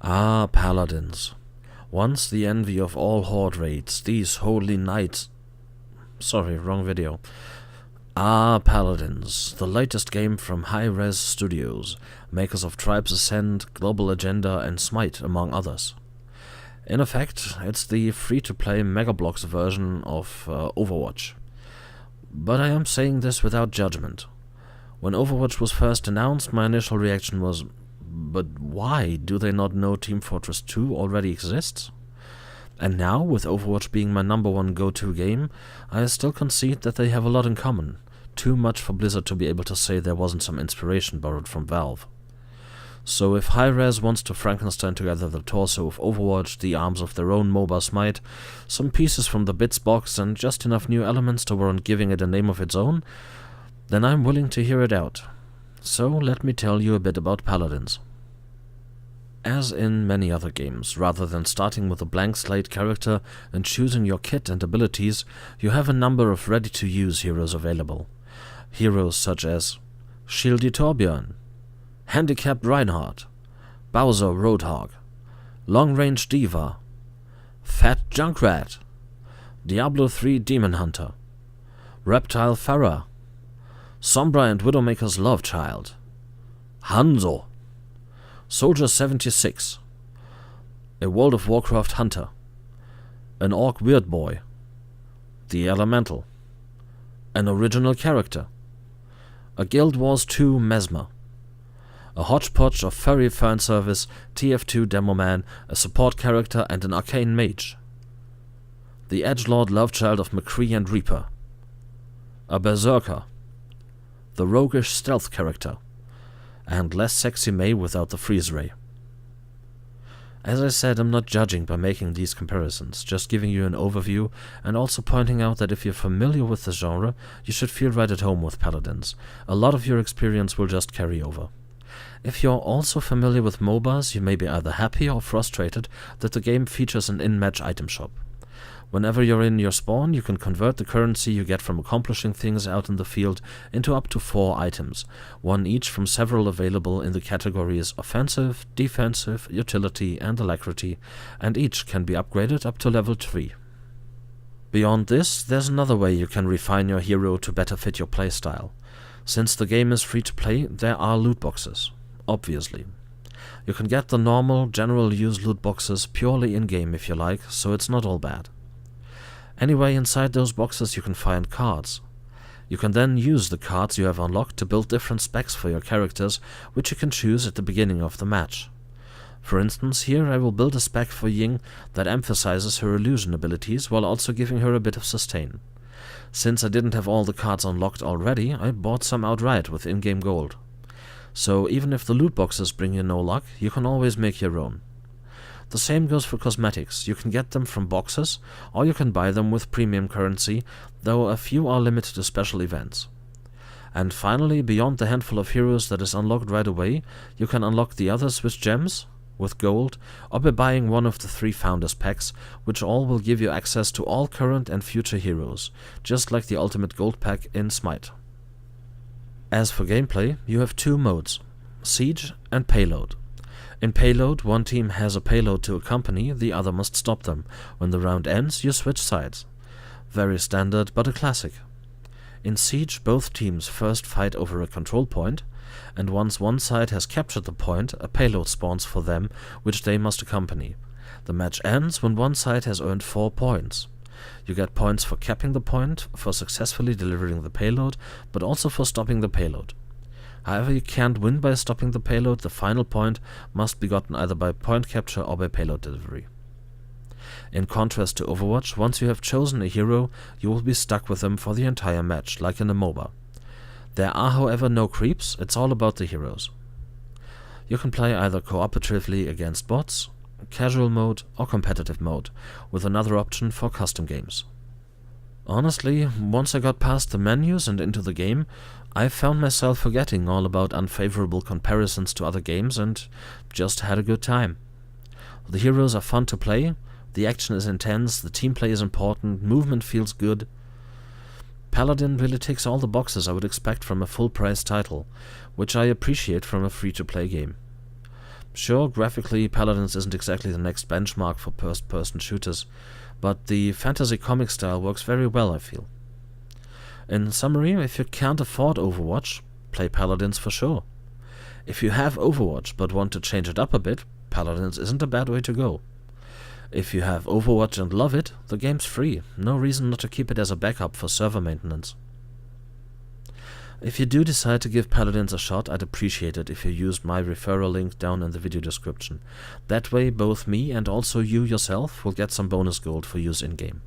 Ah, Paladins. Once the envy of all horde raids, these holy knights... Sorry, wrong video. Ah, Paladins, the latest game from Hi-Rez Studios, makers of Tribes Ascend, Global Agenda and Smite, among others. In effect, it's the free-to-play Megablocks version of Overwatch. But I am saying this without judgment. When Overwatch was first announced, my initial reaction was, but why? Do they not know Team Fortress 2 already exists? And now, with Overwatch being my #1 go-to game, I still concede that they have a lot in common. Too much for Blizzard to be able to say there wasn't some inspiration borrowed from Valve. So if Hi-Rez wants to Frankenstein together the torso of Overwatch, the arms of their own Moba Smite, some pieces from the Bits box and just enough new elements to warrant giving it a name of its own, then I'm willing to hear it out. So let me tell you a bit about Paladins. As in many other games, rather than starting with a blank slate character and choosing your kit and abilities, you have a number of ready-to-use heroes available. Heroes such as Shieldy Torbjörn, Handicapped Reinhardt, Bowser Roadhog, Long Range Diva, Fat Junkrat, Diablo 3 Demon Hunter, Reptile Farah, Sombra and Widowmaker's Love Child, Hanzo, Soldier 76, a World of Warcraft Hunter, an Orc Weird Boy, the Elemental, an original character, a Guild Wars 2 Mesmer, a hodgepodge of furry fanservice, TF2 Demoman, a support character and an arcane mage, the Edgelord Lovechild of McCree and Reaper, a Berserker, the roguish stealth character, and less sexy Mei without the freeze ray. As I said, I'm not judging by making these comparisons, just giving you an overview and also pointing out that if you're familiar with the genre, you should feel right at home with Paladins. A lot of your experience will just carry over. If you're also familiar with MOBAs, you may be either happy or frustrated that the game features an in-match item shop. Whenever you're in your spawn, you can convert the currency you get from accomplishing things out in the field into up to 4 items, one each from several available in the categories Offensive, Defensive, Utility and Alacrity, and each can be upgraded up to level 3. Beyond this, there's another way you can refine your hero to better fit your playstyle. Since the game is free to play, there are loot boxes, obviously. You can get the normal, general use loot boxes purely in-game if you like, so it's not all bad. Anyway, inside those boxes you can find cards. You can then use the cards you have unlocked to build different specs for your characters, which you can choose at the beginning of the match. For instance, here I will build a spec for Ying that emphasizes her illusion abilities while also giving her a bit of sustain. Since I didn't have all the cards unlocked already, I bought some outright with in-game gold. So even if the loot boxes bring you no luck, you can always make your own. The same goes for cosmetics. You can get them from boxes, or you can buy them with premium currency, though a few are limited to special events. And finally, beyond the handful of heroes that is unlocked right away, you can unlock the others with gems, with gold, or by buying one of the 3 Founders packs, which all will give you access to all current and future heroes, just like the Ultimate Gold pack in Smite. As for gameplay, you have 2 modes, Siege and Payload. In Payload, one team has a payload to accompany, the other must stop them. When the round ends, you switch sides. Very standard, but a classic. In Siege, both teams first fight over a control point, and once one side has captured the point, a payload spawns for them, which they must accompany. The match ends when one side has earned 4 points. You get points for capping the point, for successfully delivering the payload, but also for stopping the payload. However, you can't win by stopping the payload. The final point must be gotten either by point capture or by payload delivery. In contrast to Overwatch, once you have chosen a hero, you will be stuck with them for the entire match, like in a MOBA. There are, however, no creeps, it's all about the heroes. You can play either cooperatively against bots, casual mode or competitive mode, with another option for custom games. Honestly, once I got past the menus and into the game, I found myself forgetting all about unfavorable comparisons to other games and just had a good time. The heroes are fun to play, the action is intense, the team play is important, movement feels good. Paladin really ticks all the boxes I would expect from a full-price title, which I appreciate from a free-to-play game. Sure, graphically, Paladins isn't exactly the next benchmark for first-person shooters, but the fantasy comic style works very well, I feel. In summary, if you can't afford Overwatch, play Paladins for sure. If you have Overwatch but want to change it up a bit, Paladins isn't a bad way to go. If you have Overwatch and love it, the game's free, no reason not to keep it as a backup for server maintenance. If you do decide to give Paladins a shot, I'd appreciate it if you used my referral link down in the video description. That way both me and also you yourself will get some bonus gold for use in-game.